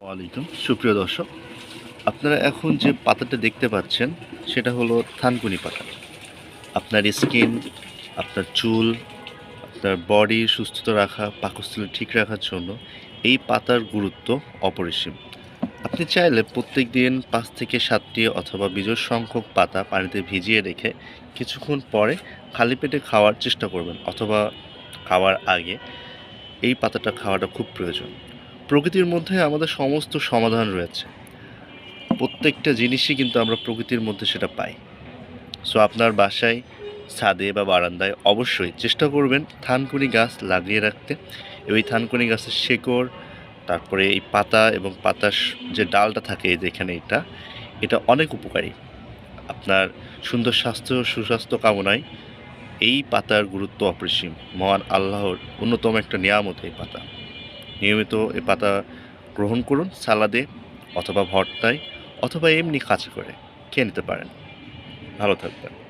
ওয়ালাইকুম সুপ্রিয় দর্শক, আপনারা এখন যে পাতাটা দেখতে পাচ্ছেন সেটা হলো থানকুনি পাতা। আপনার স্কিন, আপনার চুল, আপনার বডি সুস্থতা রাখা, পাকস্থলী ঠিক রাখার জন্য এই পাতার গুরুত্ব অপরিসীম। আপনি চাইলে প্রত্যেক দিন ৫ থেকে ৭টি অথবা বিজোড় সংখ্যক পাতা পানিতে ভিজিয়ে রেখে কিছুক্ষণ পরে খালি পেটে খাওয়ার চেষ্টা করবেন, অথবা খাওয়ার আগে এই পাতাটা খাওয়াটা খুব প্রয়োজন। প্রকৃতির মধ্যে আমাদের সমস্ত সমাধান রয়েছে। প্রত্যেকটা জিনিসই কিন্তু আমরা প্রকৃতির মধ্যে সেটা পাই। সো আপনার বাসায়, ছাদে বা বারান্দায় অবশ্যই চেষ্টা করবেন থানকুনি গাছ লাগিয়ে রাখতে। এই থানকুনি গাছের শেকড়, তারপরে এই পাতা এবং পাতার যে ডালটা থাকে এই যেখানে, এটা অনেক উপকারী। আপনার সুন্দর স্বাস্থ্য, সুস্বাস্থ্য কামনায় এই পাতার গুরুত্ব অপরিসীম। মহান আল্লাহর অন্যতম একটা নিয়ামত এই পাতা। নিয়মিত এই পাতা গ্রহণ করুন সালাদে, অথবা ভর্তায়, অথবা এমনি কাঁচা করে খেয়ে নিতে পারেন। ভালো থাকবেন।